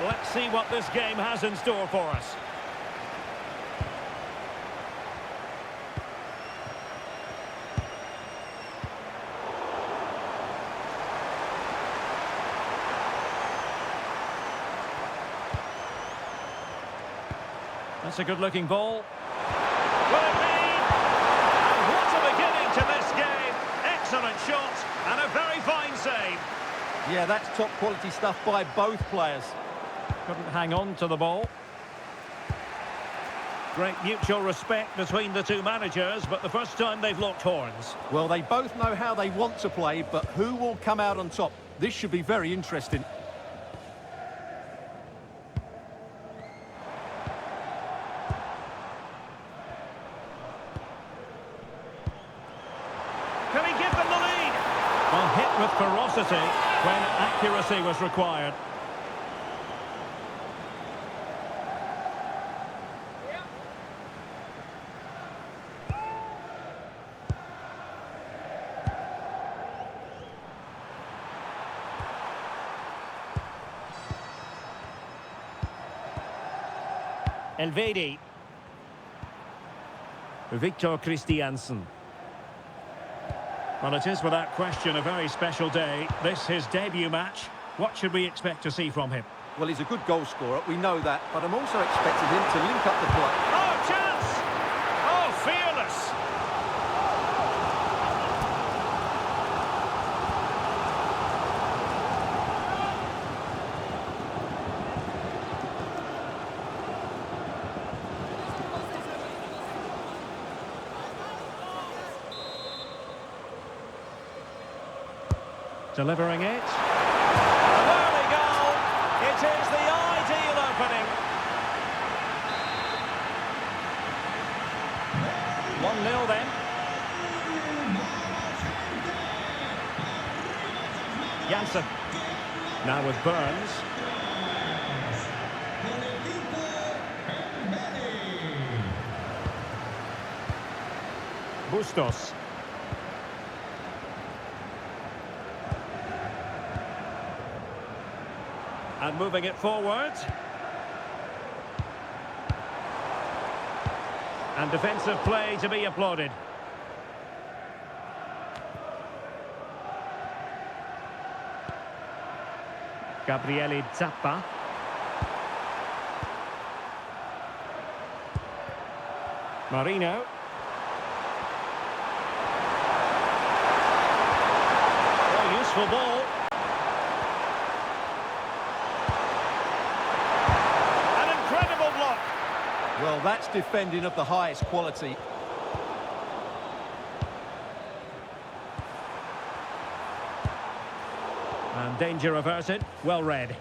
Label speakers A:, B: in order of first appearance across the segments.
A: Let's see what this game has in store for us. That's a good-looking ball. Will it be? And what a beginning to this game. Excellent shot and a very fine save.
B: Yeah, that's top-quality stuff by both players.
A: Couldn't hang on to the ball. Great mutual respect between the two managers, but the first time they've locked horns.
B: Well, they both know how they want to play, but who will come out on top? This should be very interesting.
A: Can he give them the lead? Well, hit with ferocity when accuracy was required. Elvedi. Victor Christiansen. Well, it is without question a very special day. This his debut match. What should we expect to see from him?
B: Well, he's a good goal scorer, we know that, but I'm also expecting him to link up the play.
A: Oh, chance! Oh, fearless! Delivering it. An early goal. It is the ideal opening. 1-0 then. Janssen. Now with Burns. Bustos. And moving it forward. And defensive play to be applauded. Gabriele Zappa. Marino. Oh, useful ball.
B: Well, that's defending of the highest quality.
A: And danger averted. Well read.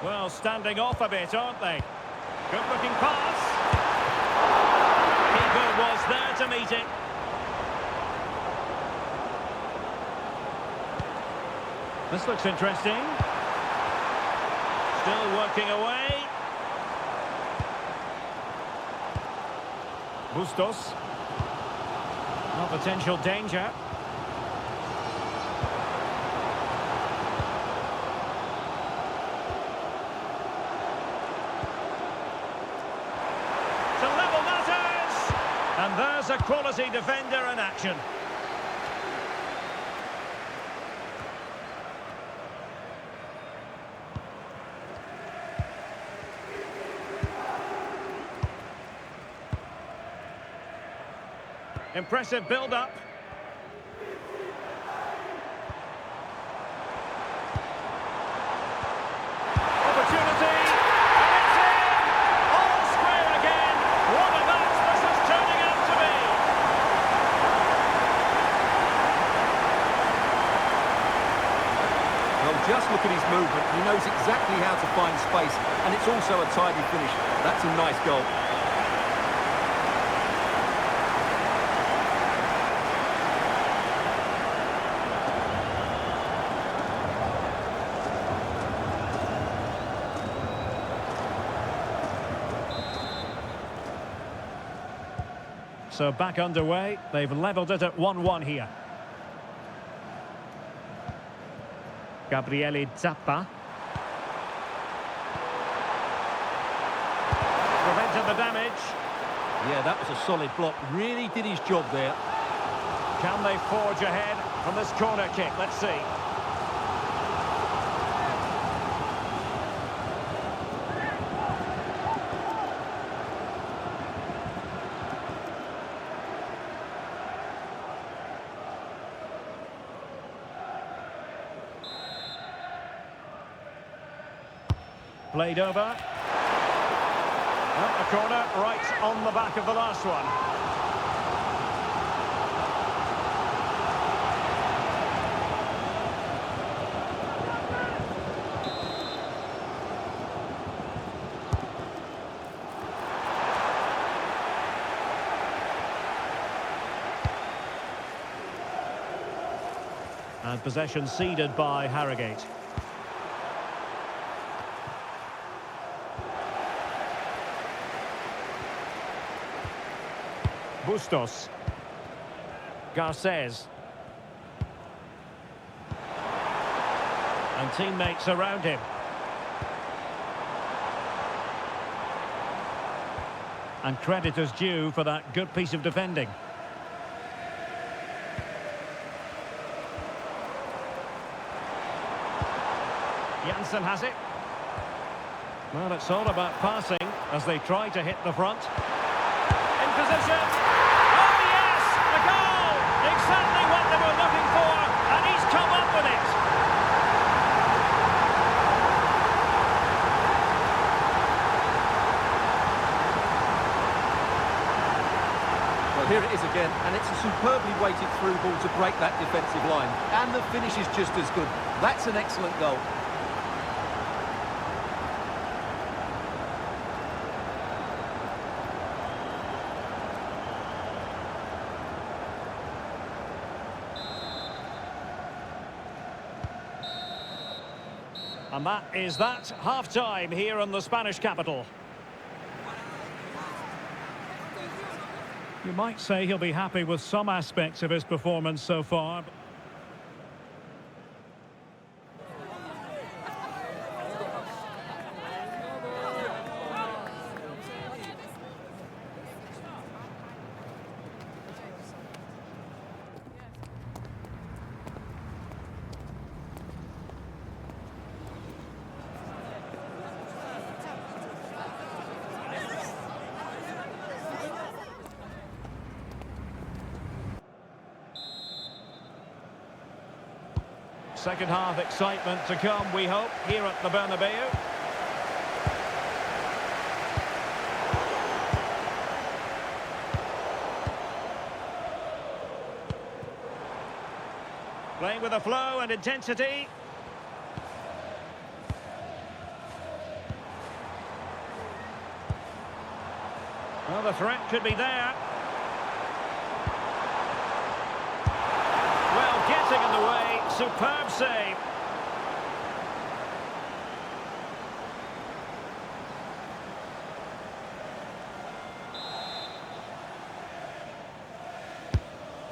A: Well, standing off a bit, aren't they? Good-looking pass. Keeper was there to meet it. This looks interesting. Still working away. Bustos. No potential danger. To level matters! And there's a quality defender in action. Impressive build-up. Opportunity. And it's in! All square again. What a match this is turning out to be.
B: Well, just look at his movement. He knows exactly how to find space, and it's also a tidy finish. That's a nice goal.
A: So back underway. They've levelled it at 1-1 here. Gabriele Zappa. Prevented the damage.
B: Yeah, that was a solid block. Really did his job there.
A: Can they forge ahead from this corner kick? Let's see. Played over. Up the corner, right on the back of the last one. And possession ceded by Harrogate. Bustos. Garcés. And teammates around him. And credit is due for that good piece of defending. Janssen has it. Well, it's all about passing as they try to hit the front. In position. Oh, yes! The goal! Exactly what they were looking for, and he's come up with it.
B: Well, here it is again, and it's a superbly weighted through ball to break that defensive line. And the finish is just as good. That's an excellent goal.
A: And that is that, half-time here in the Spanish capital. You might say he'll be happy with some aspects of his performance so far. Second half excitement to come, we hope, here at the Bernabeu. Playing with a flow and intensity. Well, the threat could be there. Well, getting in the way. Superb save.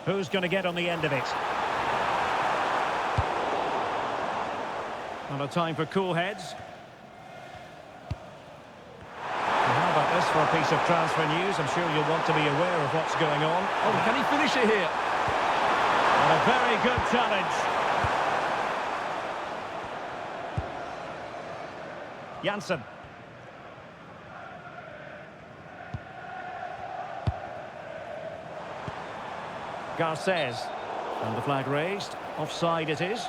A: Who's going to get on the end of it? Not a time for cool heads. And how about this for a piece of transfer news? I'm sure you'll want to be aware of what's going on.
B: Oh, can he finish it here?
A: And a very good challenge. Janssen. Garcés. And the flag raised. Offside it is.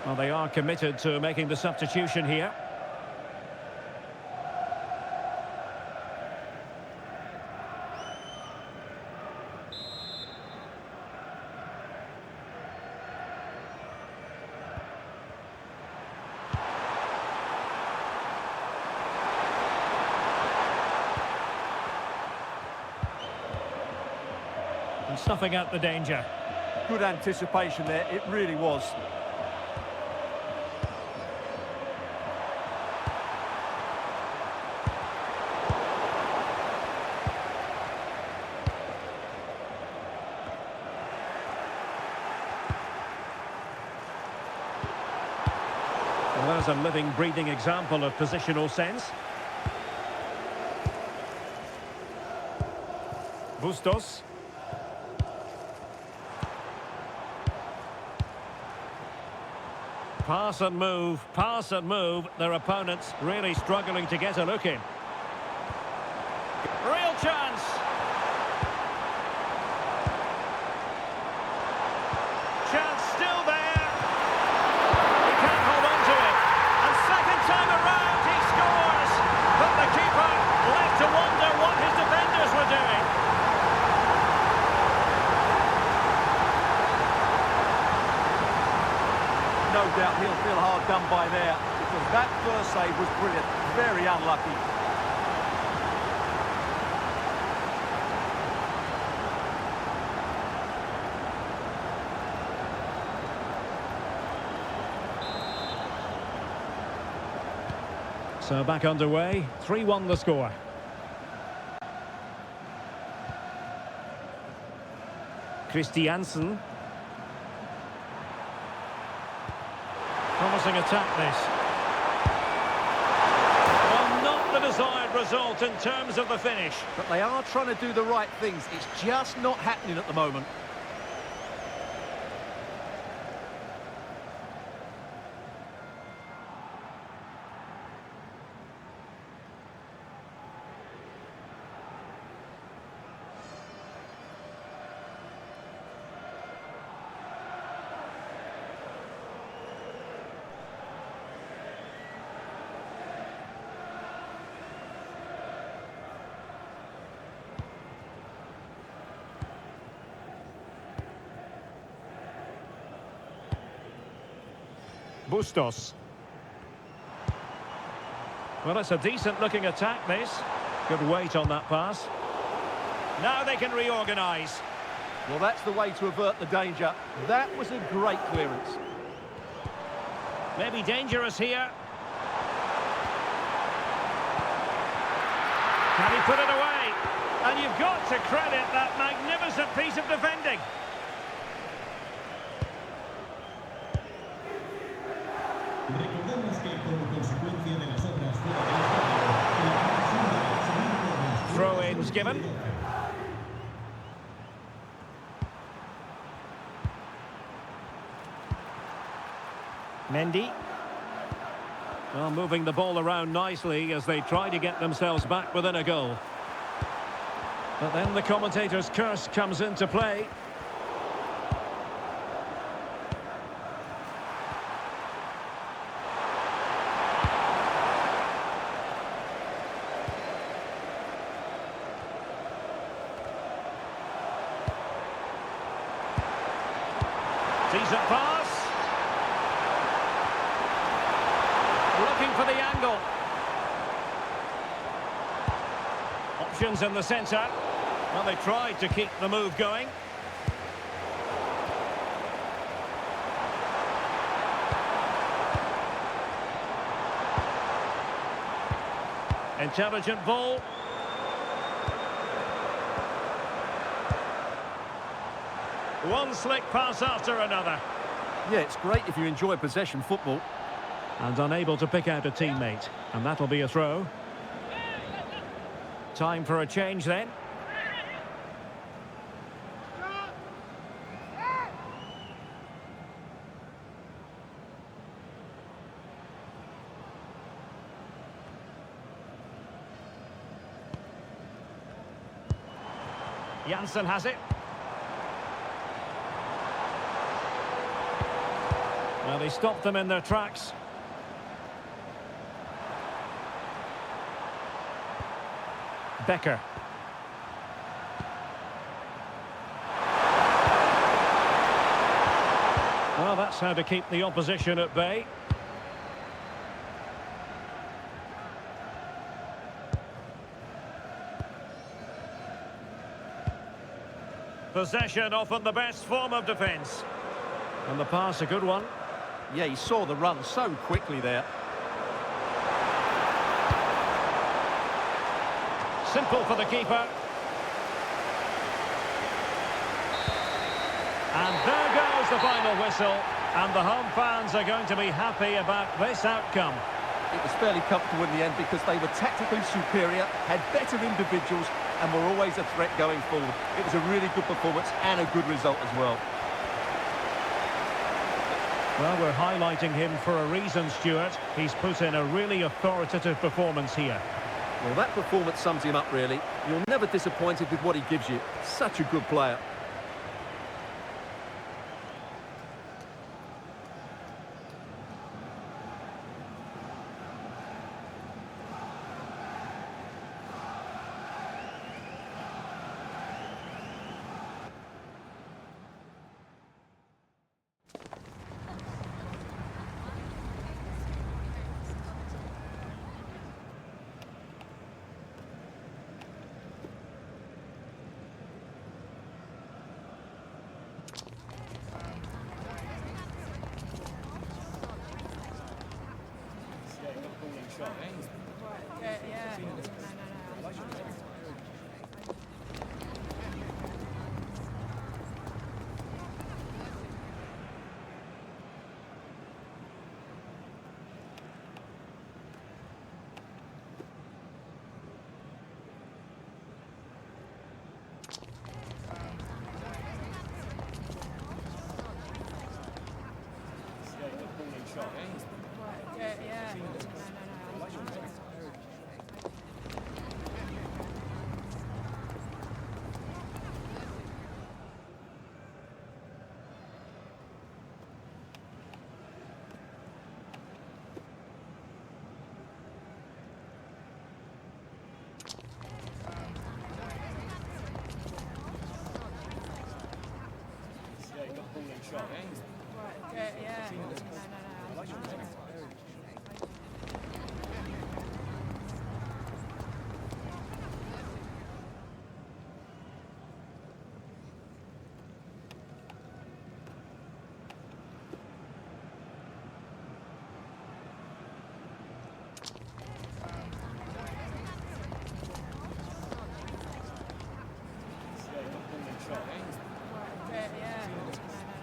A: Well, they are committed to making the substitution here. And snuffing out the danger.
B: Good anticipation there, it really was.
A: Well, there's a living, breathing example of positional sense. Bustos. Pass and move. Their opponents really struggling to get a look in. Real chance. Chance still there. He can't hold on to it. And second time around he scores. But the keeper left to wonder what his defenders were doing.
B: No doubt he'll feel hard done by there, because that first save was brilliant. Very unlucky.
A: So back underway, 3-1 the score. Christiansen. Promising attack this. Well, not the desired result in terms of the finish.
B: But they are trying to do the right things. It's just not happening at the moment.
A: Bustos. Well, it's a decent-looking attack, this. Good weight on that pass. Now they can reorganise.
B: Well, that's the way to avert the danger. That was a great clearance.
A: Maybe dangerous here. Can he put it away? And you've got to credit that magnificent piece of defending. Throw-ins given. Mendy. Well, moving the ball around nicely as they try to get themselves back within a goal. But then the commentator's curse comes into play. Decent pass. Looking for the angle. Options in the centre. Well, they tried to keep the move going. Intelligent ball. One slick pass after another.
B: Yeah, it's great if you enjoy possession football.
A: And unable to pick out a teammate. And that'll be a throw. Time for a change then. Janssen has it. Well, they stopped them in their tracks. Becker. Well, that's how to keep the opposition at bay. Possession often the best form of defence. And the pass a good one.
B: Yeah, he saw the run so quickly there.
A: Simple for the keeper. And there goes the final whistle. And the home fans are going to be happy about this outcome.
B: It was fairly comfortable in the end because they were tactically superior, had better individuals, and were always a threat going forward. It was a really good performance and a good result as well.
A: Well, we're highlighting him for a reason, Stuart. He's put in a really authoritative performance here.
B: Well, that performance sums him up, really. You're never disappointed with what he gives you. Such a good player.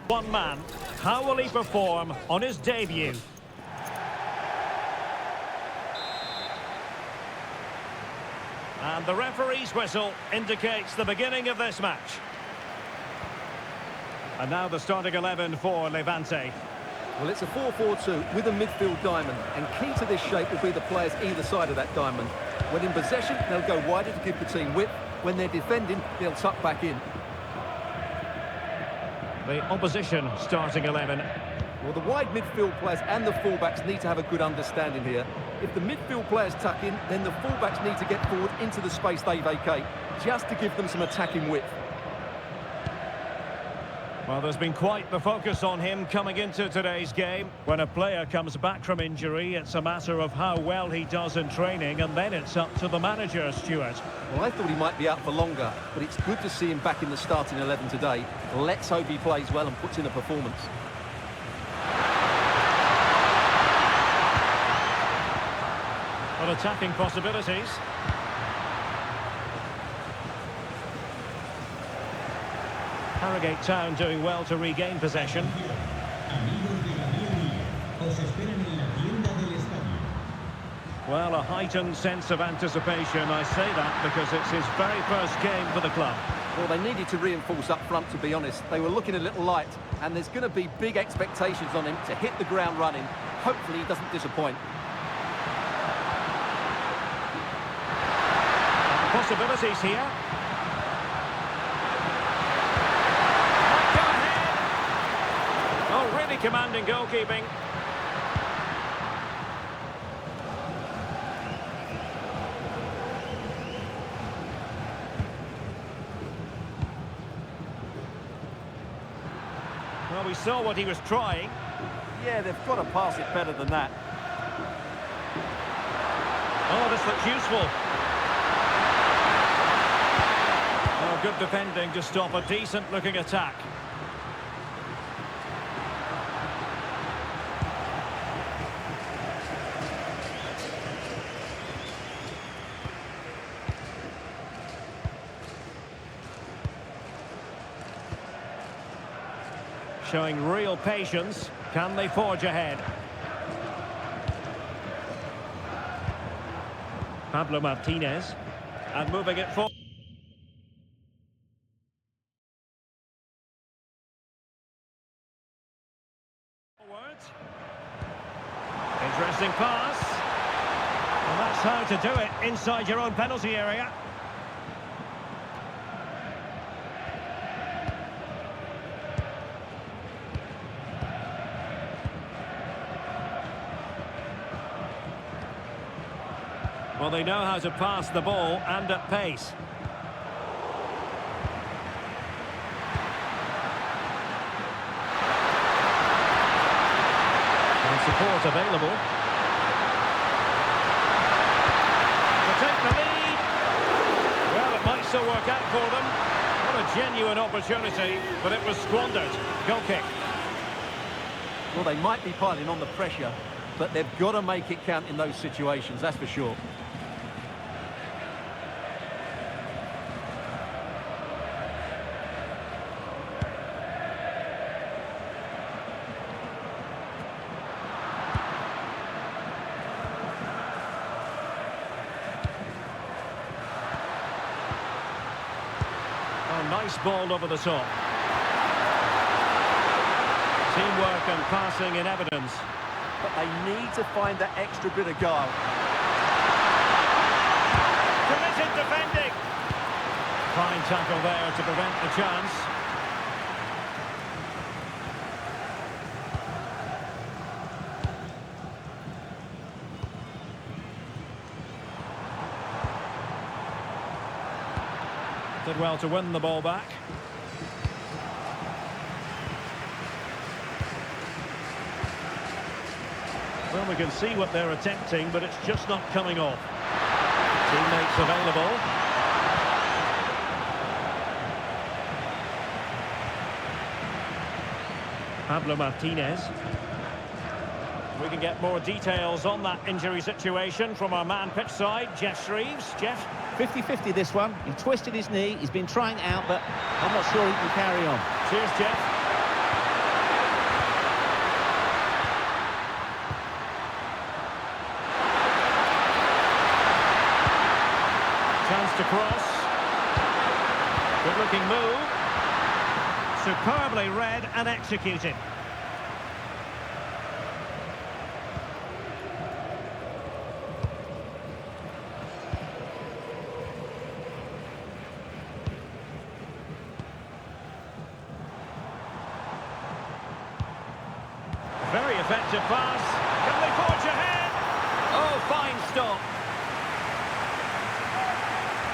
A: One man, how will he perform on his debut? And the referee's whistle indicates the beginning of this match. And now the starting 11 for Levante.
B: Well, it's a 4-4-2 with a midfield diamond, and key to this shape will be the players either side of that diamond. When in possession, they'll go wider to give the team width. When they're defending, they'll tuck back in.
A: The opposition starting 11.
B: Well, the wide midfield players and the fullbacks need to have a good understanding here. If the midfield players tuck in, then the fullbacks need to get forward into the space they vacate, just to give them some attacking width.
A: Well, there's been quite the focus on him coming into today's game. When a player comes back from injury, it's a matter of how well he does in training, and then it's up to the manager, Stuart.
B: Well, I thought he might be out for longer, but it's good to see him back in the starting 11 today. Let's hope he plays well and puts in a performance.
A: Well, attacking possibilities. Harrogate Town doing well to regain possession. Well, a heightened sense of anticipation. I say that because it's his very first game for the club.
B: Well, they needed to reinforce up front, to be honest. They were looking a little light, and there's going to be big expectations on him to hit the ground running. Hopefully he doesn't disappoint.
A: Possibilities here. Oh, really commanding goalkeeping. Well, we saw what he was trying.
B: Yeah, they've got to pass it better than that.
A: Oh, this looks useful. Oh, good defending to stop a decent-looking attack. Showing real patience. Can they forge ahead? Pablo Martinez. And moving it forward. Interesting pass. Well, that's how to do it inside your own penalty area. Well, they know how to pass the ball and at pace. And support available. To take the lead. Well, it might still work out for them. What a genuine opportunity, but it was squandered. Goal kick.
B: Well, they might be piling on the pressure, but they've got to make it count in those situations, that's for sure.
A: Oh, nice ball over the top. Teamwork and passing in evidence.
B: But they need to find that extra bit of guile.
A: Committed defending. Fine tackle there to prevent the chance. Did well to win the ball back. Well, we can see what they're attempting, but it's just not coming off. Teammates available. Pablo Martinez. We can get more details on that injury situation from our man pitch side, Jeff Shreves. Jeff?
C: 50-50 this one. He twisted his knee. He's been trying it out, but I'm not sure he can carry on.
A: Cheers, Jeff. Chance to cross. Good-looking move. Superbly read and executed. Very effective pass. Can they forge ahead? Oh, fine stop.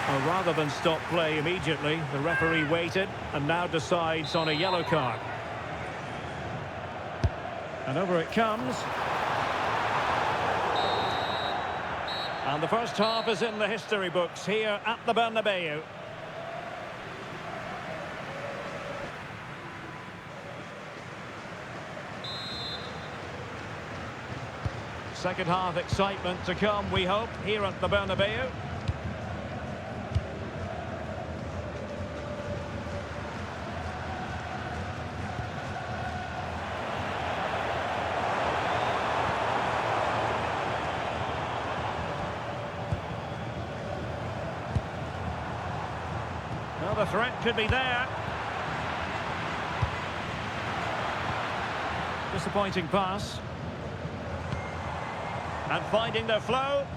A: Well, rather than stop play immediately, the referee waited and now decides on a yellow card. And over it comes. And the first half is in the history books here at the Bernabeu. Second half excitement to come, we hope, here at the Bernabeu. Well, the threat could be there. Disappointing pass. And finding their flow.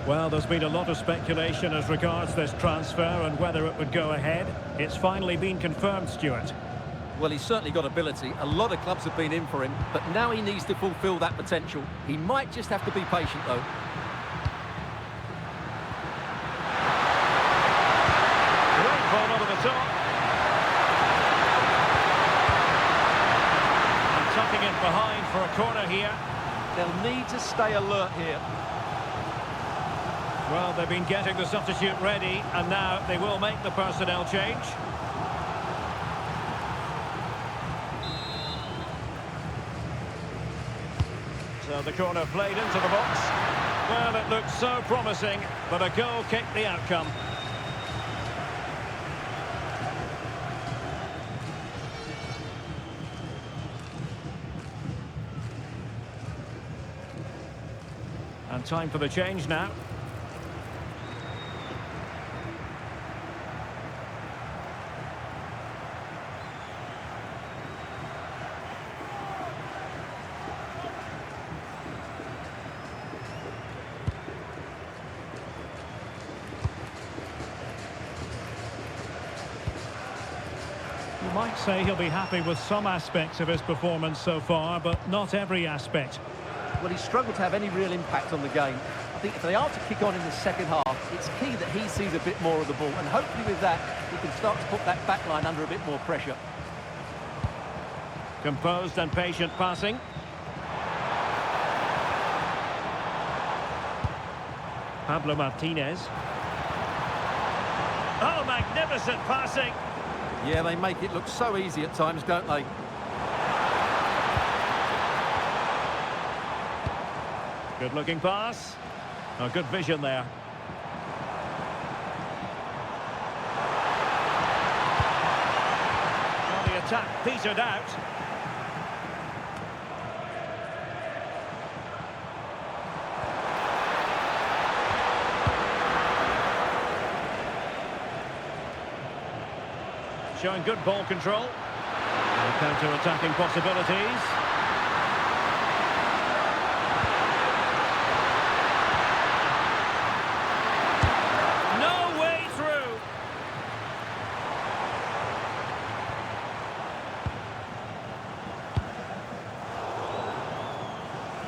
A: Well, there's been a lot of speculation as regards this transfer and whether it would go ahead. It's finally been confirmed, Stuart.
B: Well, he's certainly got ability. A lot of clubs have been in for him, but now he needs to fulfil that potential. He might just have to be patient, though.
A: Great ball over the top. Tucking it behind for a corner here.
B: They'll need to stay alert here.
A: Well, they've been getting the substitute ready, and now they will make the personnel change. So the corner played into the box. Well, it looked so promising, but a goal kicked the outcome. And time for the change now. You might say he'll be happy with some aspects of his performance so far, but not every aspect.
B: Well, he's struggled to have any real impact on the game. I think if they are to kick on in the second half, it's key that he sees a bit more of the ball, and hopefully with that, he can start to put that back line under a bit more pressure.
A: Composed and patient passing. Pablo Martinez. Oh, magnificent passing.
B: Yeah, they make it look so easy at times, don't they?
A: Good looking pass. Oh, good vision there. Well, the attack petered out. Showing good ball control. Counter-attacking possibilities. No way through.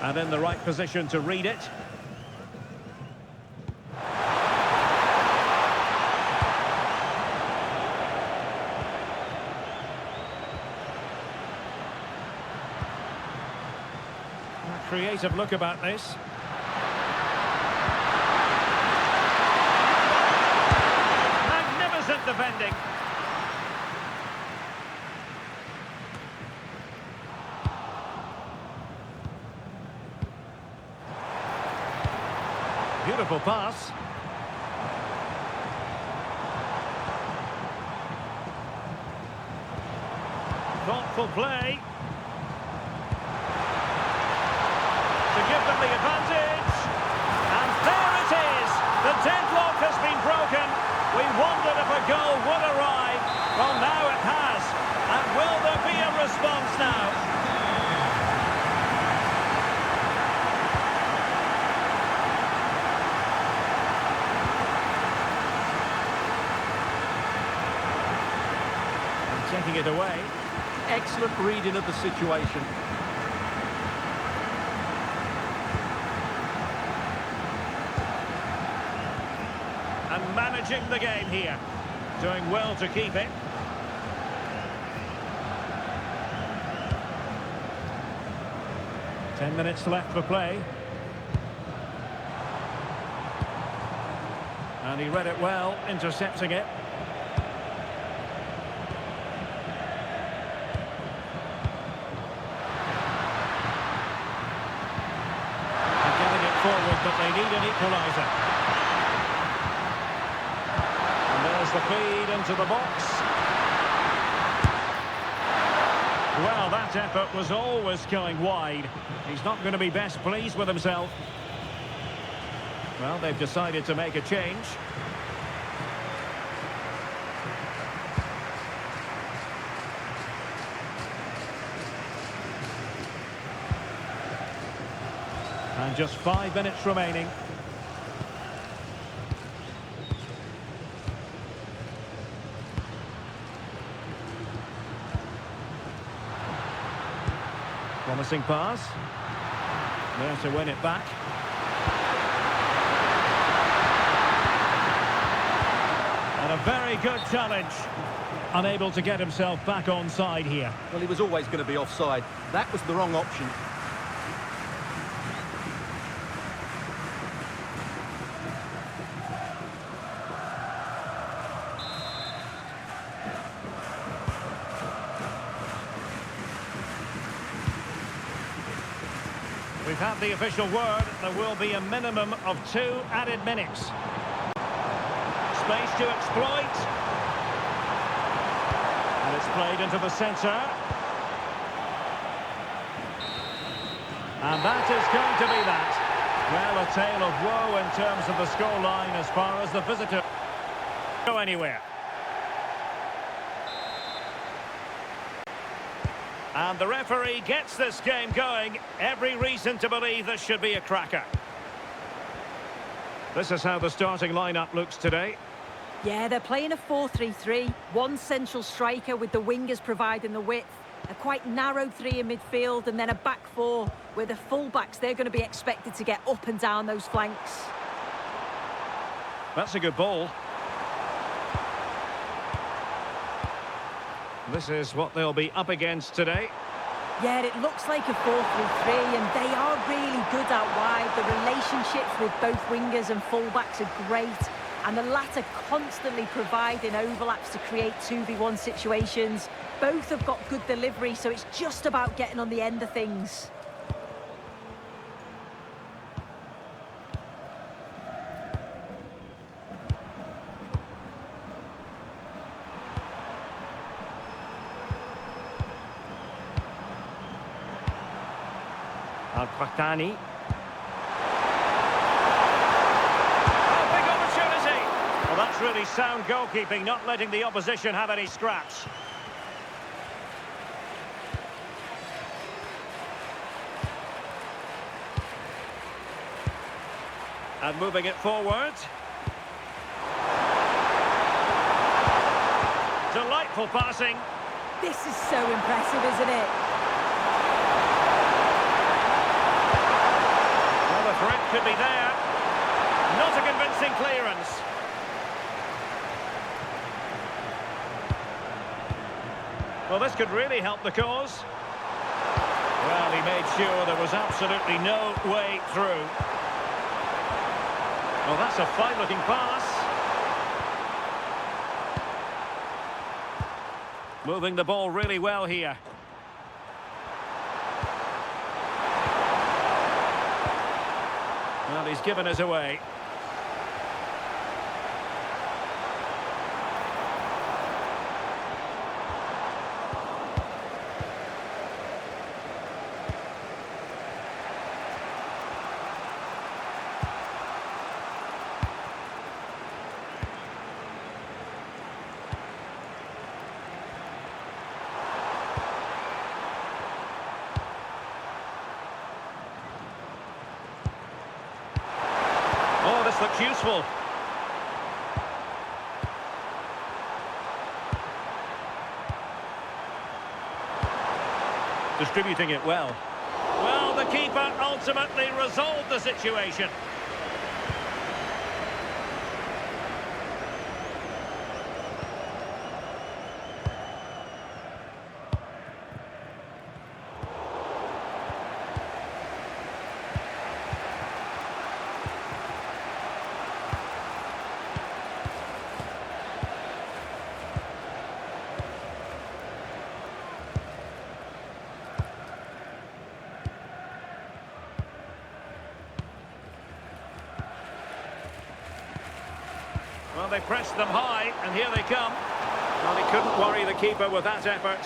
A: And in the right position to read it. Creative look about this. Magnificent defending. Beautiful pass. Thoughtful play. Give them the advantage, and there it is. The deadlock has been broken. We wondered if a goal would arrive. Well, now it has. And will there be a response now? And taking it away.
B: Excellent reading of the situation.
A: And managing the game here. Doing well to keep it. Ten minutes left for play. And he read it well, intercepting it. And getting it forward, but they need an equaliser. There's the feed into the box. Well, that effort was always going wide. He's not going to be best pleased with himself. Well, they've decided to make a change. And just 5 minutes remaining. Promising pass. There to win it back. And a very good challenge. Unable to get himself back on side here.
B: Well, he was always going to be offside. That was the wrong option.
A: We've had the official word. There will be a minimum of 2 added minutes. Space to exploit. And it's played into the centre. And that is going to be that. Well, a tale of woe in terms of the scoreline as far as the visitor go anywhere. And the referee gets this game going. Every reason to believe this should be a cracker. This is how the starting lineup looks today.
D: Yeah, they're playing a 4-3-3. One central striker with the wingers providing the width. A quite narrow three in midfield and then a back four where the full-backs, they're going to be expected to get up and down those flanks.
A: That's a good ball. This is what they'll be up against today.
D: Yeah, it looks like a 4-3-3 and they are really good out wide. The relationships with both wingers and full-backs are great. And the latter constantly providing overlaps to create 2v1 situations. Both have got good delivery, so it's just about getting on the end of things.
A: Al-Qahtani. Well, that's really sound goalkeeping, not letting the opposition have any scraps. And moving it forward. Delightful passing.
D: This is so impressive, isn't it?
A: Well, the threat could be there. Not a convincing clearance. Well, this could really help the cause. Well, he made sure there was absolutely no way through. Well, that's a fine-looking pass. Moving the ball really well here. Well, he's given us away. Oh, this looks useful. Distributing it well. Well, the keeper ultimately resolved the situation. Well, they pressed them high, and here they come. Well, he couldn't worry the keeper with that effort.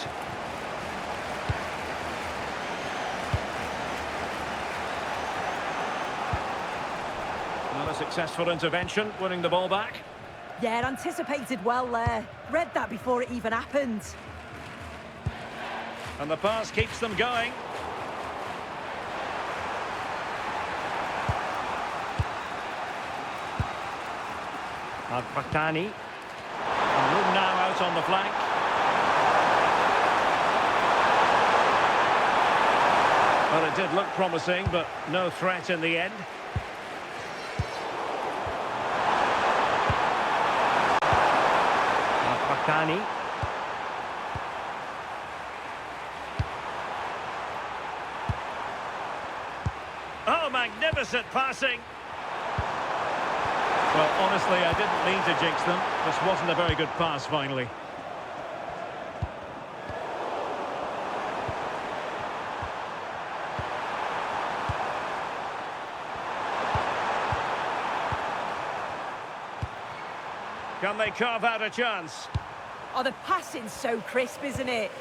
A: Well, a successful intervention, winning the ball back.
D: Yeah, anticipated well there. Read that before it even happened.
A: And the pass keeps them going. Al-Qahtani. Room now out on the flank. Well, it did look promising, but no threat in the end. Al-Qahtani. Oh, magnificent passing. Well, honestly, I didn't mean to jinx them. This wasn't a very good pass, finally. Can they carve out a chance?
D: Oh, the passing's so crisp, isn't it?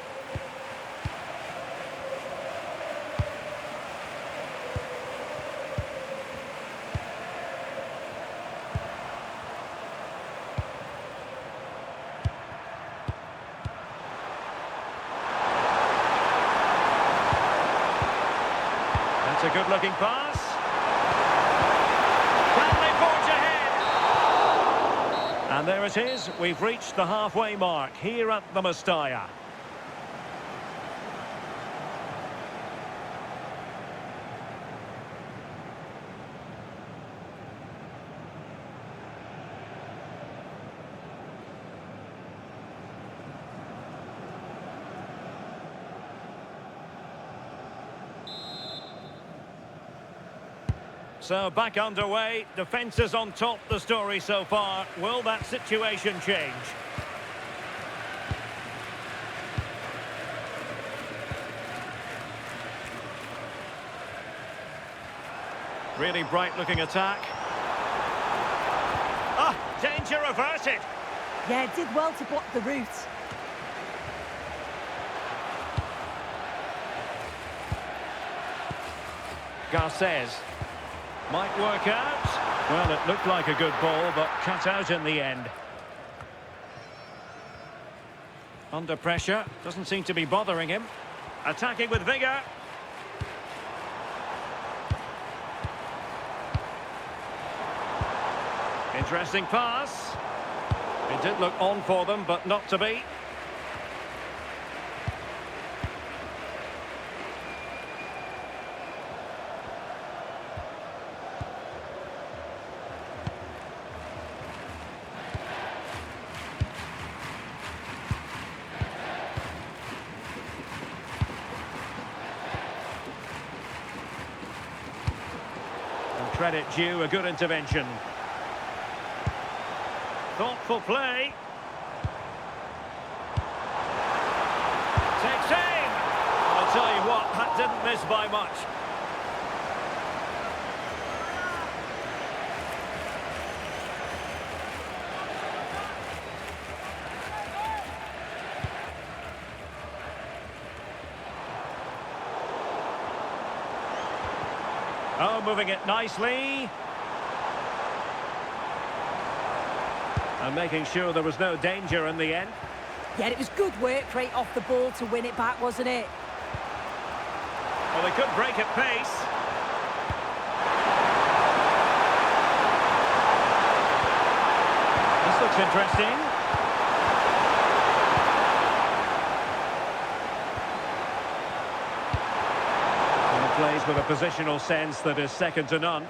A: good-looking pass. Can they forge ahead? And there it is. We've reached the halfway mark here at the Mestalla. So back underway, defence is on top, the story so far. Will that situation change? Really bright looking attack. Ah, danger averted.
D: Yeah, did well to block the route.
A: Garcés. Might work out. Well, it looked like a good ball, but cut out in the end. Under pressure. Doesn't seem to be bothering him. Attacking with vigour. Interesting pass. It did look on for them, but not to be. Credit due, a good intervention. Thoughtful play. Takes aim. I'll tell you what, that didn't miss by much. Oh, moving it nicely. And making sure there was no danger in the end.
D: Yeah, it was good work right off the ball to win it back, wasn't it?
A: Well, they could break at pace. This looks interesting. Plays with a positional sense that is second to none.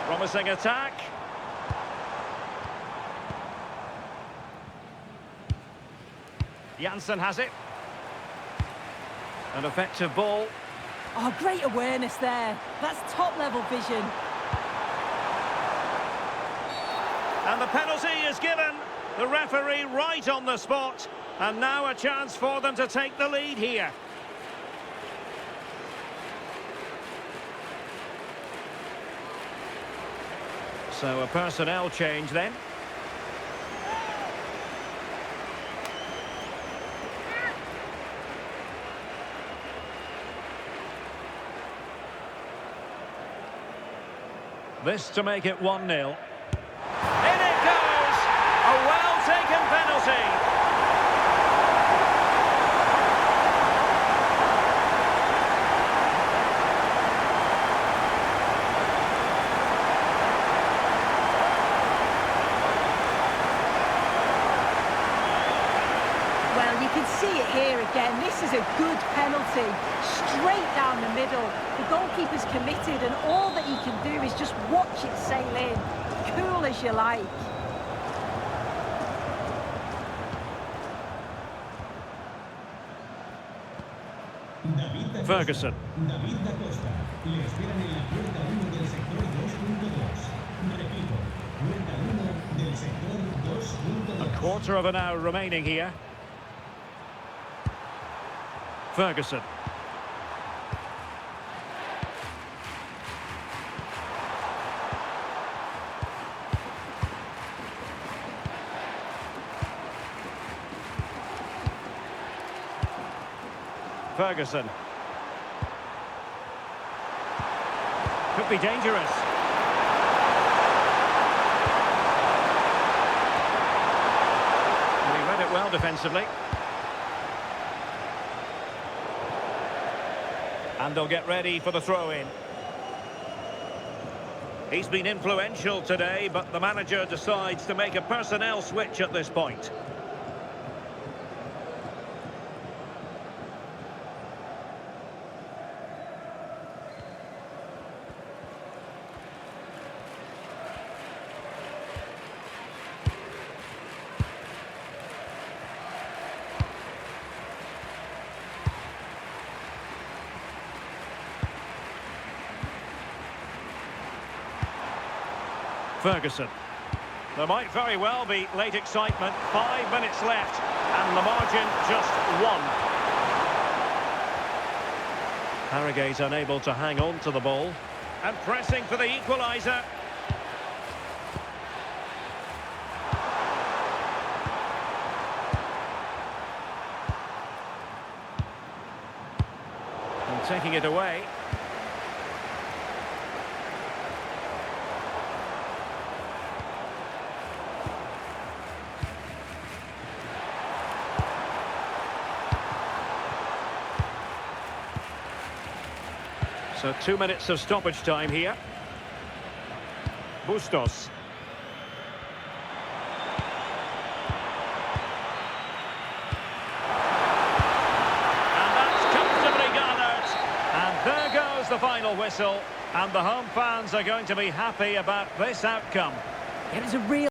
A: Promising attack. Janssen has it. An effective ball.
D: Oh, great awareness there. That's top-level vision.
A: And the penalty is given. The referee right on the spot. And now a chance for them to take the lead here. So a personnel change then. This to make it 1-0. In it goes! A well-taken penalty.
D: See it here again. This is a good penalty. Straight down the middle. The goalkeeper's committed and all that he can do is just watch it sail in. Cool as you like.
A: Ferguson.
E: David da Costa. Le esperan en la puerta 1 del sector 2.2. Repito, puerta 1 del sector 2.2.
A: A quarter of an hour remaining here. Ferguson. Ferguson. Could be dangerous. He read it well defensively. And they'll get ready for the throw-in. He's been influential today, but the manager decides to make a personnel switch at this point. Ferguson. There might very well be late excitement. 5 minutes left, and the margin just 1. Harrogate unable to hang on to the ball. And pressing for the equaliser. And taking it away. So 2 minutes of stoppage time here. Bustos. And that's comfortably gathered. And there goes the final whistle. And the home fans are going to be happy about this outcome.
D: It was a real